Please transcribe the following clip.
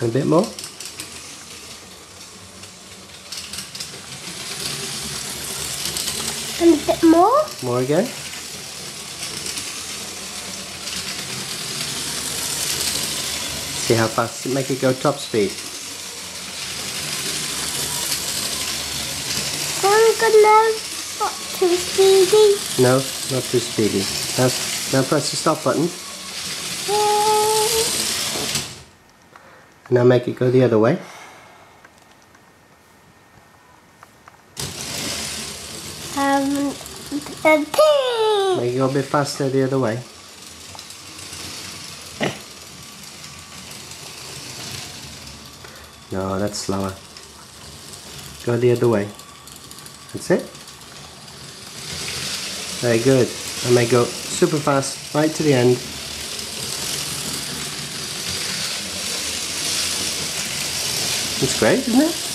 And a bit more. And a bit more. More again. See how fast, make it go top speed. Not too speedy. No, not too speedy. Now press the stop button. Now make it go the other way. Make it go a bit faster the other way. No, that's slower. Go the other way. That's it. Very good. And make go super fast right to the end. It's great, isn't it?